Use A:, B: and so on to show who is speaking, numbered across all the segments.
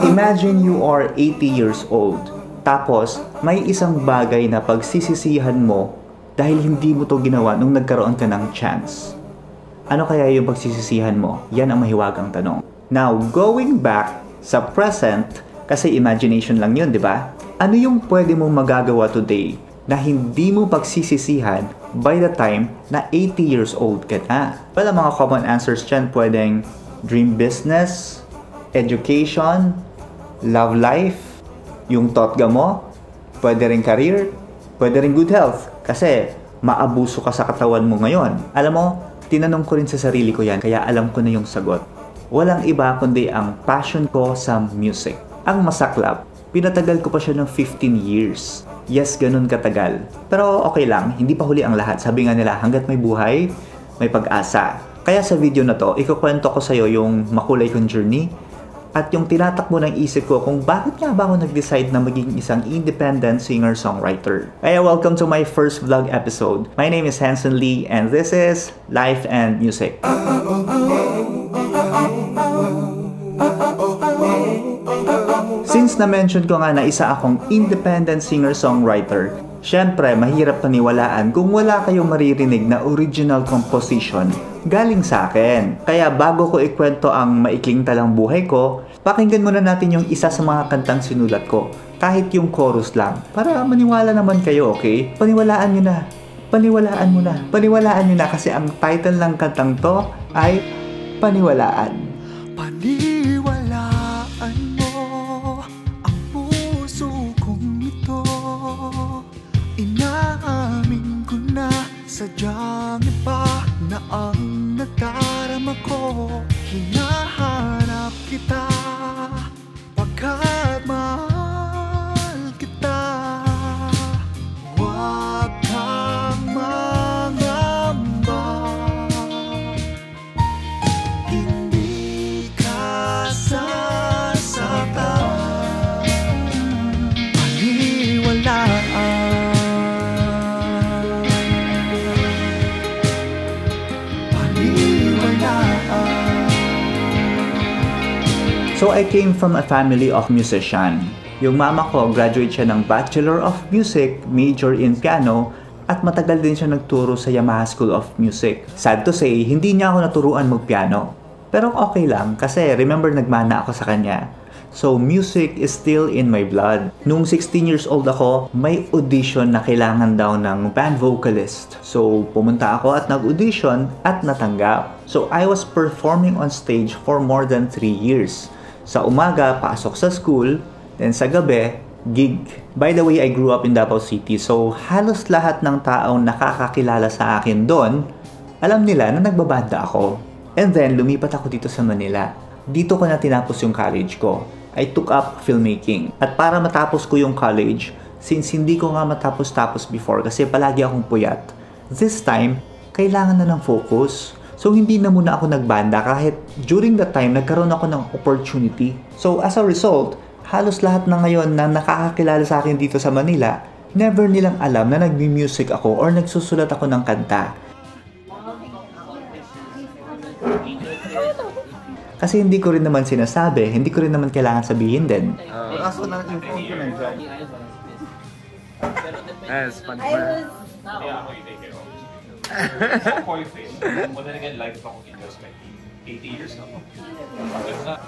A: Imagine you are 80 years old. Tapos, may isang bagay na pagsisisihan mo dahil hindi mo to ginawa nung nagkaroon ka ng chance. Ano kaya yung pagsisisihan mo? Yan ang mahiwagang tanong. Now, going back sa present, kasi imagination lang yun, di ba? Ano yung pwede mong magagawa today na hindi mo pagsisisihan by the time na 80 years old ka na? Well, ang mga common answers dyan pwedeng dream business, education, love life, yung totga mo, pwede rin career, pwede rin good health. Kasi maabuso ka sa katawan mo ngayon. Alam mo, tinanong ko rin sa sarili ko yan, kaya alam ko na yung sagot. Walang iba kundi ang passion ko sa music. Ang masaklap, pinatagal ko pa siya ng 15 years. Yes, ganun katagal. Pero okay lang, hindi pa huli ang lahat. Sabi nga nila, hanggat may buhay, may pag-asa. Kaya sa video na to, ikukwento ko sa'yo yung makulay kong journey at yung tinatakbo ng isip ko kung bakit nga ba ako nag-decide na maging isang independent singer-songwriter. Kaya welcome to my first vlog episode. My name is Hanson Lee and this is Life and Music. Since na-mention ko nga na isa akong independent singer-songwriter, syempre mahirap paniwalaan kung wala kayong maririnig na original composition galing sa akin. Kaya bago ko ikwento ang maikling talang buhay ko, pakinggan muna natin yung isa sa mga kantang sinulat ko, kahit yung chorus lang, para maniwala naman kayo, okay? Paniwalaan nyo na. Paniwalaan mo na. Paniwalaan nyo na kasi ang title ng kantang to ay Paniwalaan.
B: Paniwalaan mo ang puso kong ito. Inaamin ko na sadyang iba na ang nadarama ko. Hinahanap kita pagkat mahal kita. Huwag kang mangamba, hindi ka sasaktan. Paniwalaan.
A: So I came from a family of musician. Yung mama ko, graduate siya ng Bachelor of Music, major in piano, at matagal din siya nagturo sa Yamaha School of Music. Sad to say, hindi niya ako naturuan magpiano. Pero okay lang, kasi remember nagmana ako sa kanya. So music is still in my blood. Nung 16 years old ako, may audition na kailangan daw ng band vocalist. So pumunta ako at nag-audition at natanggap. So I was performing on stage for more than 3 years. Sa umaga, pasok sa school, then sa gabi, gig. By the way, I grew up in Davao City, so halos lahat ng taong nakakakilala sa akin doon, alam nila na nagbabanda ako. And then, lumipat ako dito sa Manila. Dito ko na tinapos yung college ko. I took up filmmaking. At para matapos ko yung college, since hindi ko nga matapos-tapos before kasi palagi akong puyat, this time, kailangan na ng focus. So, hindi na muna ako nagbanda kahit during that time, nagkaroon ako ng opportunity. So, as a result, halos lahat na ngayon na nakakakilala sa akin dito sa Manila, never nilang alam na nagmi-music ako or nagsusulat ako ng kanta. Kasi hindi ko rin naman sinasabi, hindi ko rin naman kailangan sabihin din.
C: Aso na yung phone ko nandiyan. Yes,
D: But then again, life ako just like 80 years na.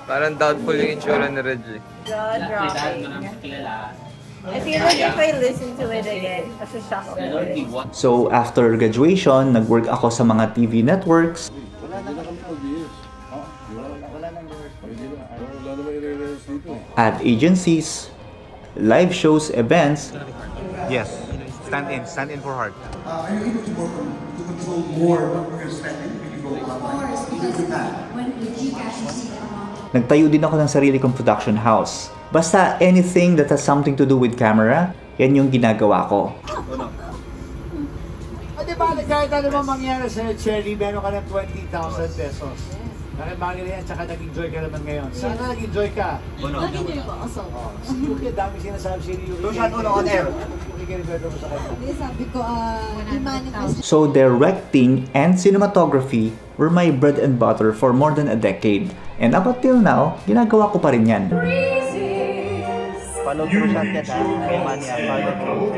C: Parang doubtful yung itsura ni Reggie.
E: Jaw-dropping. I feel like if I listen to it again, shock ako.
A: So, after graduation, nag-work ako sa mga TV networks. Ad agencies, live shows, events.
F: Yes, stand in for heart.
G: Are you able to work on to control more what we're spending when you go online?
A: Nagtayo din ako ng sarili kong production house. Basta anything that has something to do with camera, yan yung ginagawa ko.
H: O diba, kahit ano ba mangyari sa Cherry, meron ka ng 20,000 pesos. Nakibagay na yan, tsaka nag-enjoy ka naman ngayon. Sana nag-enjoy ka.
E: Nag-enjoy ko, also.
H: Yuki, dami sinasabi si Yuki.
G: Doon siya on air.
E: Sabi ko, i-manifest.
A: So directing and cinematography were my bread and butter for more than a decade. And up until now, ginagawa ko pa rin yan.
I: Follow through shot yan ha. Kaya mania, follow through.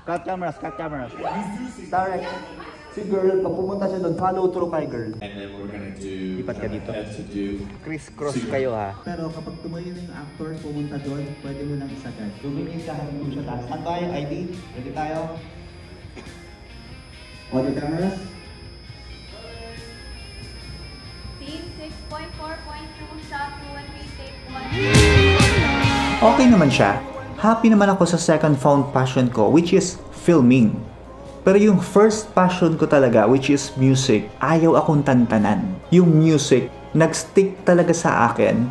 I: Cut cameras, cut cameras. Direct. Si girl, pag pumunta siya doon, follow through kay girl. Lipat ka dito. Criss-cross kayo ha.
J: Pero kapag tumayo na yung actor, pumunta doon, pwede mo nang isagad. Luminis ka hanggang siya taas. Saan tayo? ID? Ready tayo? On the cameras?
K: Scene 6.4.2, shot 2 and retake 1.
A: Okay naman siya. Happy naman ako sa second found passion ko, which is filming. Pero yung first passion ko talaga, which is music, ayaw akong tantanan. Yung music, nag-stick talaga sa akin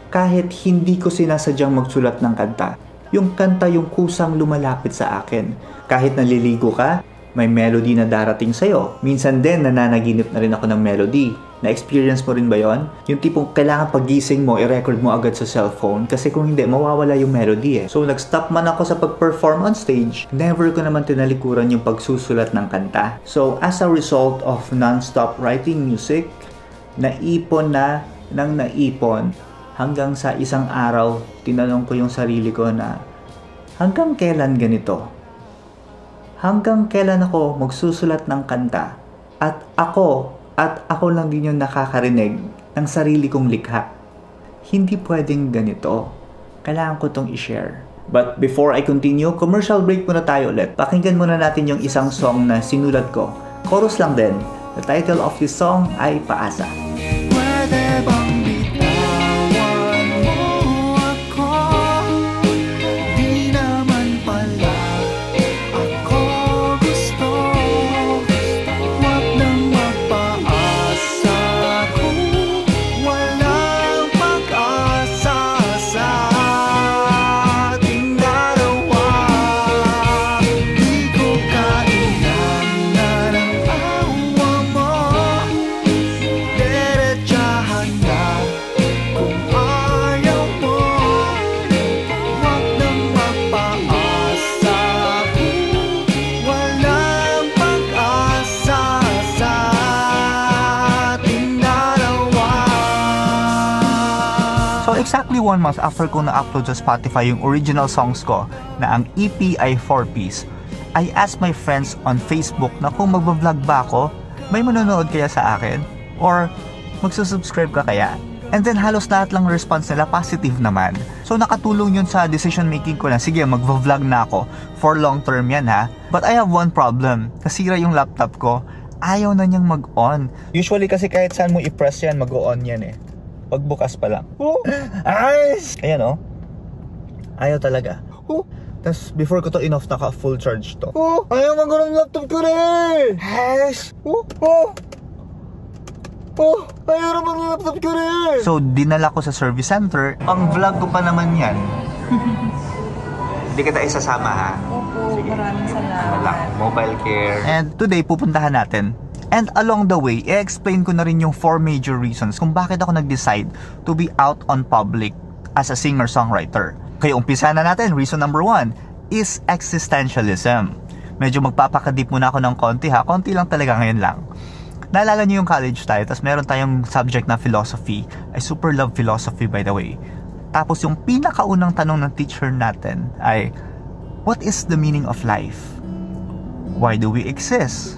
A: kahit hindi ko sinasadyang magsulat ng kanta. Yung kanta yung kusang lumalapit sa akin. Kahit naliligo ka, may melody na darating sa'yo. Minsan din, nananaginip na rin ako ng melody. Na-experience mo rin ba yon? Yung tipong kailangan pagising mo, i-record mo agad sa cellphone kasi kung hindi, mawawala yung melody eh. So, nag-stop man ako sa pag-perform on stage, never ko naman tinalikuran yung pagsusulat ng kanta. So, as a result of non-stop writing music, naipon na ng naipon hanggang sa isang araw, tinanong ko yung sarili ko na, hanggang kailan ganito? Hanggang kailan ako magsusulat ng kanta? At ako lang din yung nakakarinig ng sarili kong likha. Hindi pwedeng ganito. Kailangan ko tong i-share. But before I continue, commercial break muna tayo ulit. Pakinggan muna natin yung isang song na sinulat ko. Chorus lang din. The title of this song ay Paasa.
B: Pwede bang bitawan mo ako? Di naman pala ako gusto. Huwag nang magpaasa kung walang pag-asa sa ating dalawa. Di ko kailangan ng awa mo. Diretsahan na kung ayaw mo. Huwag nang magpaasa kung walang pag-asa sa ating dalawa.
A: So exactly 1 month after ko na-upload sa Spotify yung original songs ko na ang EP ay 4-piece, I asked my friends on Facebook na kung magbablog ba ako, may manonood kaya sa akin? Or magsusubscribe ka kaya? And then halos lahat lang response nila positive naman. So nakatulong yun sa decision making ko na sige magva-vlog na ako. For long term yan ha. But I have one problem. Nasira yung laptop ko. Ayaw na niyang mag-on. Usually kasi kahit saan mo i-press yan, mag-on yan eh. Pagbukas pa lang. Ayos! Ayan oh. Ayaw talaga. Tapos before ko to in-off, naka full charge to. Ayaw mag-on ang laptop ko rin! Ayos! Ayaw naman ang laptop ko rin! So dinala ko sa service center. Ang vlog ko pa naman yan. Hindi ka tayo sasama ha?
E: Opo, maraming salamat.
A: Mobile care. And today pupuntahan natin. And along the way, i-explain ko na rin yung 4 major reasons kung bakit ako nag-decide to be out on public as a singer-songwriter. Kaya umpisa na natin. Reason number 1 is existentialism. Medyo magpapakadip muna ako ng konti ha. Konti lang talaga, ngayon lang. Naalala niyo yung college tayo, tapos meron tayong subject na philosophy. I super love philosophy by the way. Tapos yung pinakaunang tanong ng teacher natin ay, what is the meaning of life? Why do we exist?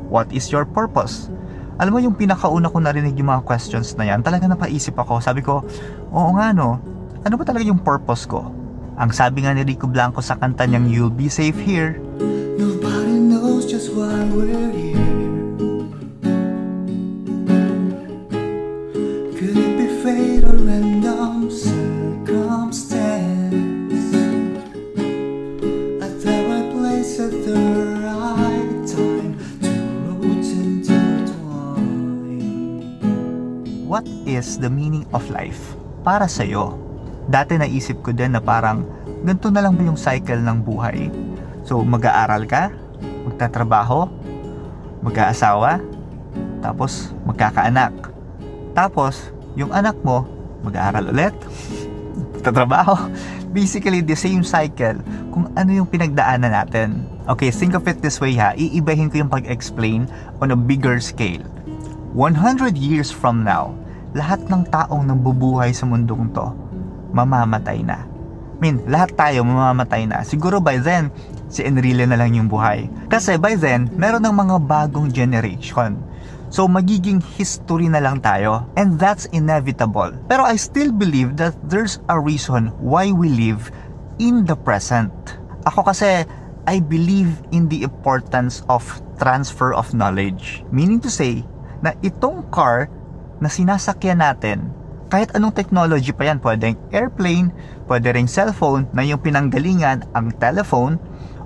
A: What is your purpose? Alam mo yung pinakauna ko narinig yung mga questions na yan, talaga napaisip ako. Sabi ko, oo nga no, ano ba talaga yung purpose ko? Ang sabi nga ni Rico Blanco sa kanta niyang You'll Be Safe Here,
B: Nobody knows just why we're here. Could it be fate or random circumstance? At the right place at the right time, two roads intertwine.
A: what is the meaning of life para sa'yo? Dati naisip ko din na parang ganito na lang ba yung cycle ng buhay? So mag-aaral ka, magtatrabaho, mag-aasawa, tapos magkakaanak. Tapos yung anak mo mag-aaral ulit, tatrabaho. Basically the same cycle kung ano yung pinagdaanan natin. Okay, think of it this way ha, iibahin ko yung pag-explain on a bigger scale. 100 years from now, lahat ng taong nabubuhay sa mundong to, mamamatay na. I mean, lahat tayo mamamatay na. Siguro by then, si Enrile na lang yung buhay. Kasi by then, meron ng mga bagong generation. So, magiging history na lang tayo. And that's inevitable. Pero I still believe that there's a reason why we live in the present. Ako kasi, I believe in the importance of transfer of knowledge. Meaning to say, na itong car na sinasakyan natin, kahit anong technology pa yan, pwedeng airplane, pwede ring cellphone na yung pinanggalingan, ang telephone,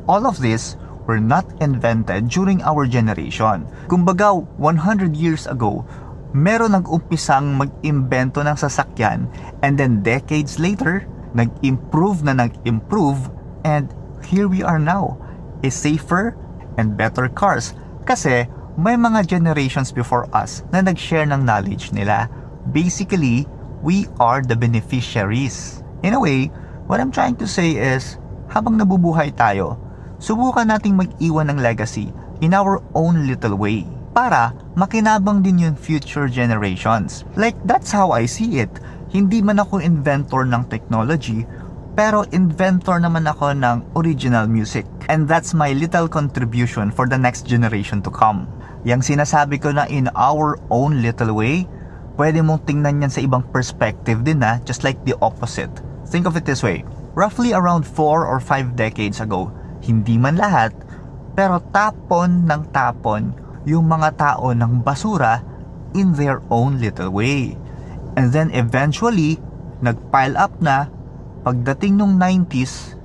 A: all of this were not invented during our generation. Kumbaga, 100 years ago, meron nag-umpisang mag-imbento ng sasakyan, and then decades later, nag-improve na nag-improve, and here we are now, a safer and better cars. Kasi, may mga generations before us na nag-share ng knowledge nila. Basically, we are the beneficiaries. In a way, what I'm trying to say is, habang nabubuhay tayo, subukan nating mag-iwan ng legacy in our own little way para makinabang din yung future generations. Like, that's how I see it. Hindi man ako inventor ng technology, pero inventor naman ako ng original music. And that's my little contribution for the next generation to come. Yang sinasabi ko na in our own little way, pwede mong tingnan yan sa ibang perspective din na, just like the opposite. Think of it this way. Roughly around 4 or 5 decades ago, hindi man lahat, pero tapon ng tapon yung mga tao ng basura in their own little way. And then eventually, nag-pile up na, pagdating nung 90s,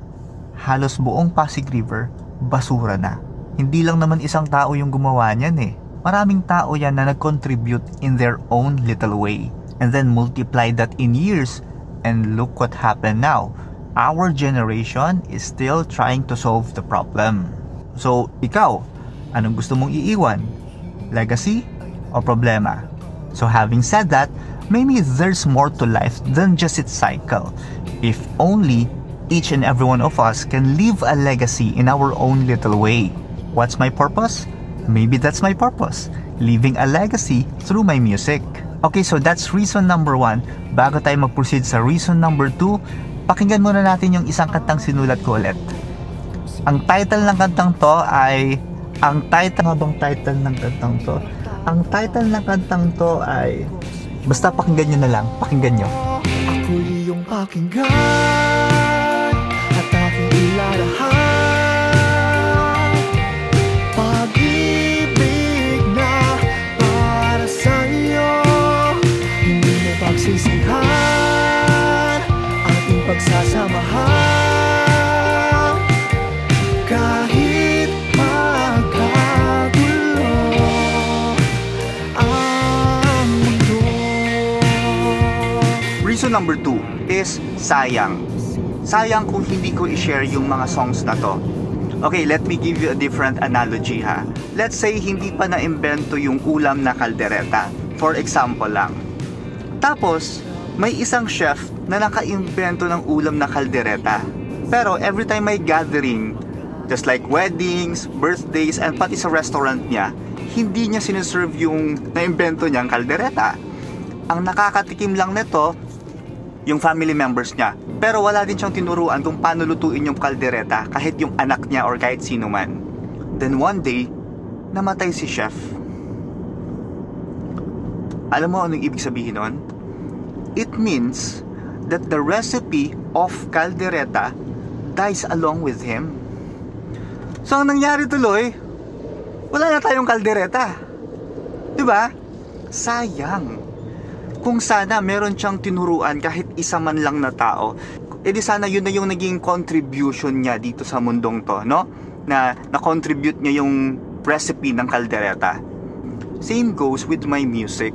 A: halos buong Pasig River, basura na. Hindi lang naman isang tao yung gumawa niyan eh. Maraming tao yan na nag-contribute in their own little way. And then multiply that in years, and look what happened now. Our generation is still trying to solve the problem. So, ikaw, anong gusto mong iiwan? Legacy o problema? So having said that, maybe there's more to life than just its cycle. If only each and every one of us can leave a legacy in our own little way. What's my purpose? Maybe that's my purpose. Leaving a legacy through my music. Okay, so that's reason number 1. Bago tayo mag-proceed sa reason number 2, pakinggan muna natin yung isang kantang sinulat ko ulit. Ang title ng kantang to ay... Ang title ng kantang to ay... Basta pakinggan nyo na lang. Pakinggan nyo.
B: Ako'y iyong pakinggan at aking ilarahan. Pag-ibig na para sa'yo, hindi mo pagsisihan ating pagsasamahan. Kahit magkagulo ang mundo.
A: Reason number 2 is sayang. Sayang kung hindi ko i-share yung mga songs na to. Okay, let me give you a different analogy ha. Let's say hindi pa na-imbento yung ulam na kaldereta. For example lang. Tapos, may isang chef na naka-imbento ng ulam na kaldereta. Pero every time may gathering, just like weddings, birthdays, and pati sa restaurant niya, hindi niya sineserve yung na-imbento niyang kaldereta. Ang nakakatikim lang nito, yung family members niya. Pero wala din siyang tinuruan kung paano lutuin yung kaldereta kahit yung anak niya or kahit sino man. Then one day, namatay si chef. Alam mo anong ibig sabihin nun? It means that the recipe of kaldereta dies along with him. So ang nangyari tuloy, wala na tayong kaldereta. Diba? Sayang. Kung sana meron siyang tinuruan kahit isa man lang na tao, edi sana yun na yung naging contribution niya dito sa mundong to, no? Na na-contribute niya yung recipe ng kaldereta. Same goes with my music.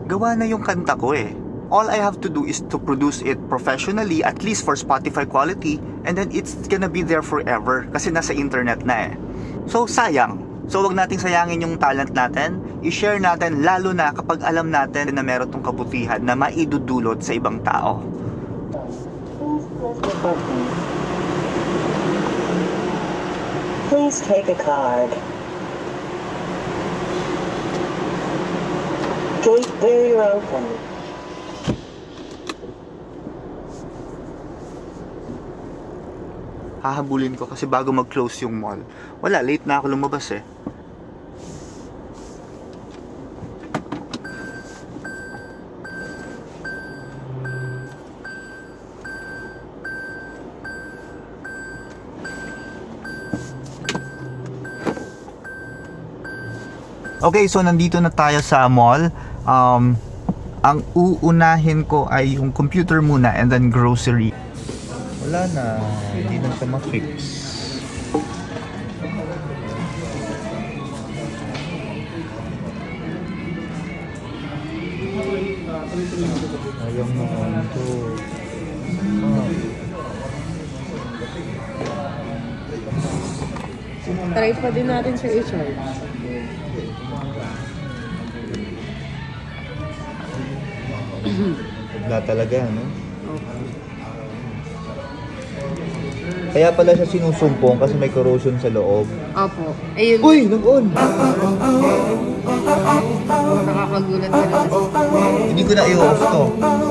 A: Gawa na yung kanta ko eh. All I have to do is to produce it professionally, at least for Spotify quality, and then it's gonna be there forever kasi nasa internet na eh. So sayang. So wag nating sayangin yung talent natin, i-share natin lalo na kapag alam natin na meron tong kabutihan na maidudulot sa ibang tao.
L: Please take a card. Joy, very welcome.
A: Hahabulin ko kasi bago mag-close yung mall. Wala, late na ako lumabas eh. Okay, so nandito na tayo sa mall. Ang uunahin ko ay yung computer muna and then grocery. Wala na, hindi na ito ma-fix. Ayaw naman ito.
E: Try pa din natin sa HR.
A: Wala talaga, no? Kaya pala siya sinusumpong kasi may corrosion sa loob.
E: Opo. Ayun.
A: Uy! Nag-on!
E: Nakakagulat ka na.
A: Hindi ko na i-off to.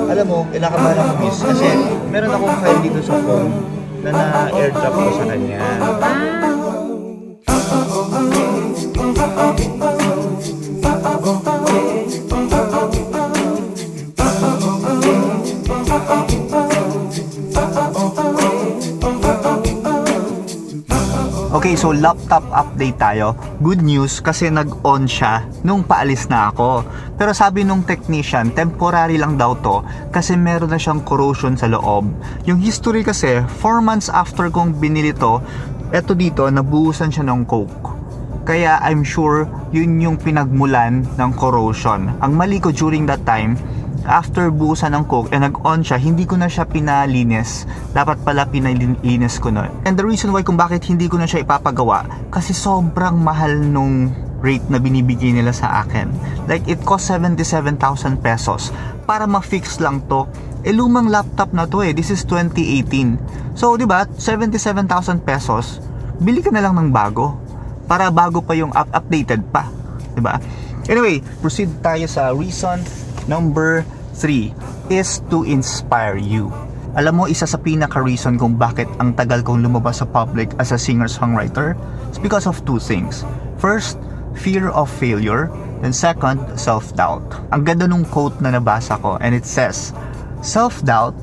A: Alam mo, kinakabahan ako miss. Kasi meron akong file dito sa phone na na-airdrop ko sa kanya. Okay, so laptop update tayo. Good news kasi nag-on siya nung paalis na ako. Pero sabi nung technician, temporary lang daw to kasi meron na siyang corrosion sa loob. Yung history kasi, 4 months after kong binili to, eto dito, nabuhusan siya ng coke. Kaya I'm sure yun yung pinagmulan ng corrosion. Ang mali ko during that time, after buhusan ng coke and nag-on siya, hindi ko na siya pinalinis. Dapat pala pinalinis ko na. And the reason why kung bakit hindi ko na siya ipapagawa, kasi sobrang mahal nung rate na binibigay nila sa akin. Like it cost 77,000 pesos para ma-fix lang to. Eh lumang laptop na to eh. This is 2018. So, di ba, 77,000 pesos, bili ka na lang ng bago. Para bago pa yung updated pa. Di ba? Anyway, proceed tayo sa reason number 3 is to inspire you. Alam mo, isa sa pinaka-reason kung bakit ang tagal kong lumabas sa public as a singer-songwriter is because of 2 things. First, fear of failure. And second, self-doubt. Ang ganda nung quote na nabasa ko and it says, self-doubt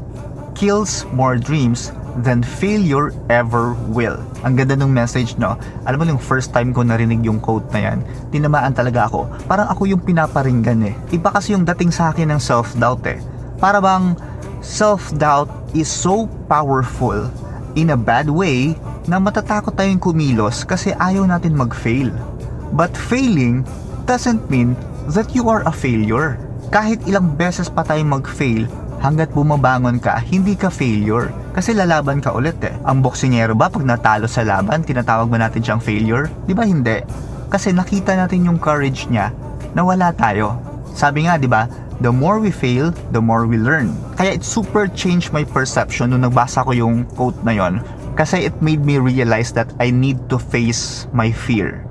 A: kills more dreams than failure ever will. Ang ganda ng message, no? Alam mo, yung first time ko narinig yung quote na yan, tinamaan talaga ako. Parang ako yung pinaparinggan eh. Iba kasi yung dating sa akin ng self-doubt eh. Para bang self-doubt is so powerful in a bad way na matatakot tayong kumilos kasi ayaw natin mag-fail. But failing doesn't mean that you are a failure. Kahit ilang beses pa tayong mag-fail, hanggat bumabangon ka, hindi ka failure. Kasi lalaban ka ulit eh. Ang boksingero ba, pag natalo sa laban, tinatawag ba natin siyang failure? Di ba hindi? Kasi nakita natin yung courage niya na wala tayo. Sabi nga, di ba, the more we fail, the more we learn. Kaya it super changed my perception nung nagbasa ko yung quote na yon. Kasi it made me realize that I need to face my fear.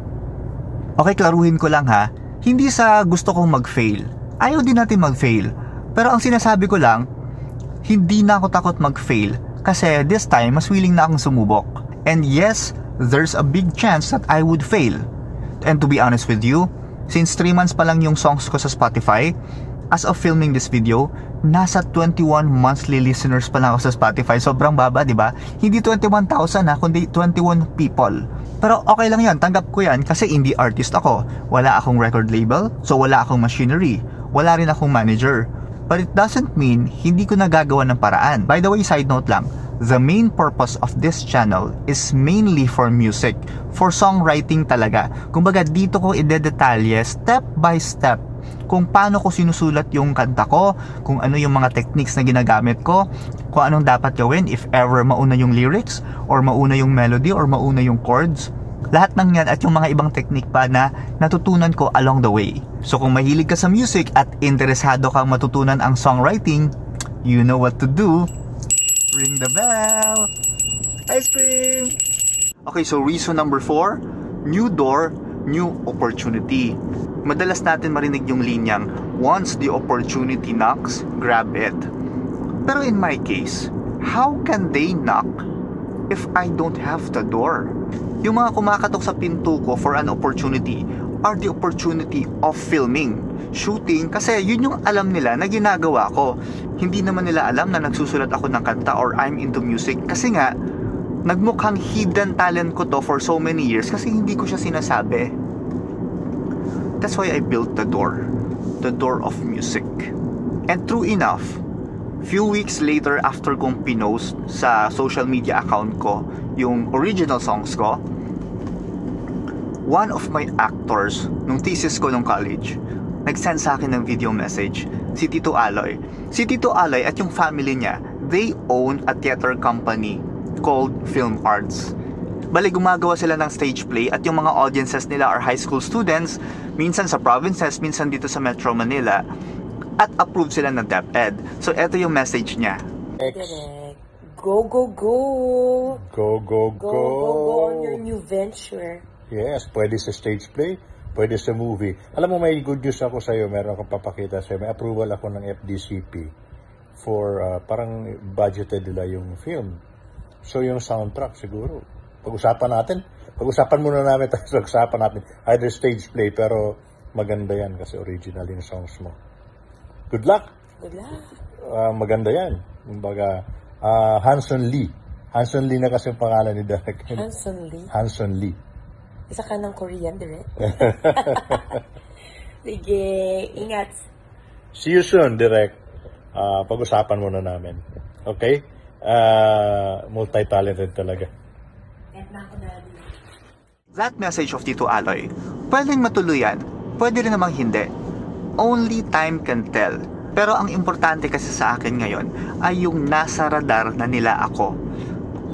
A: Okay, klaruhin ko lang ha. Hindi sa gusto kong mag-fail. Ayaw din natin mag-fail. Pero ang sinasabi ko lang, hindi na ako takot mag-fail kasi this time, mas willing na akong sumubok. And yes, there's a big chance that I would fail. And to be honest with you, since 3 months pa lang yung songs ko sa Spotify, as of filming this video, nasa 21 monthly listeners pa lang ako sa Spotify. Sobrang baba, di ba? Hindi 21,000 ha, kundi 21 people. Pero okay lang yan, tanggap ko yan kasi indie artist ako. Wala akong record label, so wala akong machinery. Wala rin akong manager. But it doesn't mean hindi ko nagagawa ng paraan. By the way, side note lang, the main purpose of this channel is mainly for music, for songwriting talaga. Kumbaga dito ko idedetalye step by step kung paano ko sinusulat yung kanta ko, kung ano yung mga techniques na ginagamit ko, kung anong dapat gawin if ever mauna yung lyrics, or mauna yung melody, or mauna yung chords. Lahat ng yan at yung mga ibang technique pa na natutunan ko along the way. So kung mahilig ka sa music at interesado kang matutunan ang songwriting, you know what to do. Ring the bell! Ice cream! Okay, so reason number 4, new door, new opportunity. Madalas natin marinig yung linyang, Once the opportunity knocks, grab it. Pero in my case, how can they knock if I don't have the door? Yung mga kumakatok sa pinto ko for an opportunity are the opportunity of filming, shooting, kasi yun yung alam nila na ginagawa ko. Hindi naman nila alam na nagsusulat ako ng kanta or I'm into music, kasi nga nagmukhang hidden talent ko to for so many years kasi hindi ko siya sinasabi. That's why I built the door of music. And true enough, few weeks later after kong pinost sa social media account ko yung original songs ko, one of my actors nung thesis ko nung college nag-send sa akin ng video message, si Tito Aloy. Si Tito Aloy at yung family niya, they own a theater company called Film Arts. Bali, gumagawa sila ng stage play at yung mga audiences nila are high school students, minsan sa provinces, minsan dito sa Metro Manila, at approved sila ng DepEd. So, eto yung message niya.
L: Go, go, go!
M: Go, go, go!
L: Go, go, go on your new venture.
M: Yes, pwede sa stage play, pwede sa movie. Alam mo, may good news ako sa'yo, meron akong papakita sa'yo. May approval ako ng FDCP for parang budgeted nila yung film. So, yung soundtrack siguro. Pag-usapan muna namin, pag-usapan natin either stage play, pero maganda yan kasi original yung songs mo. Good luck!
L: Good luck!
M: Maganda yan. Kumbaga, Hanson Lee. Hanson Lee na kasi yung pangalan ni Derek.
L: Hanson Lee?
M: Hanson Lee.
L: Isa ka ng Korean, Direk. Sige, ingat.
M: See you soon, Direk. Pag-usapan muna namin. Okay? Multi-talented talaga.
A: That message of Tito Aloy, pwedeng matuluyan, pwede rin namang hindi. Only time can tell. Pero ang importante kasi sa akin ngayon ay yung nasa radar na nila ako.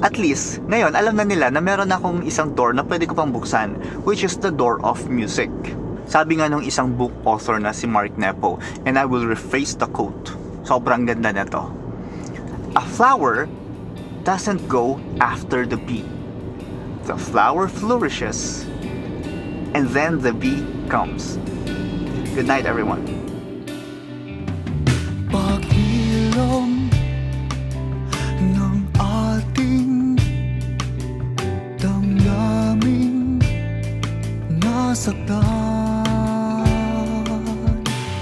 A: At least, ngayon, alam na nila na meron akong isang door na pwede ko pang buksan, which is the door of music. Sabi nga nung isang book author na si Mark Nepo, and I will rephrase the quote. Sobrang ganda nito. A flower doesn't go after the bee. The flower flourishes, and then the bee comes. Good night, everyone.
B: Paghilom ng ating damdamin nasaktan,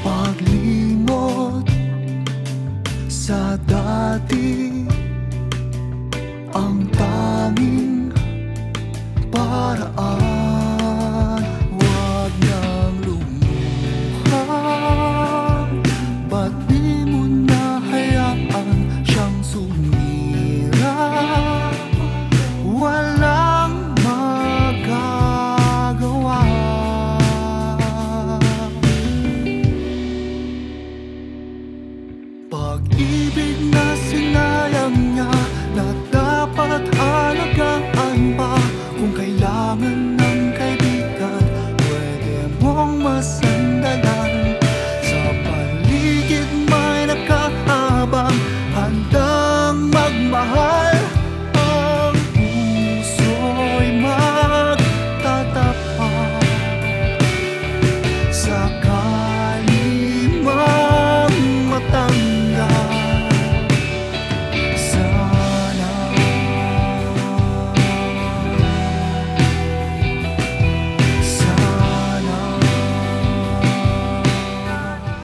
B: paglimot sa dati ang tanging paraan. Huwag nang lumuha, ba't di mo na hayaan siyang sumira? Walang magagawa. Pag-ibig na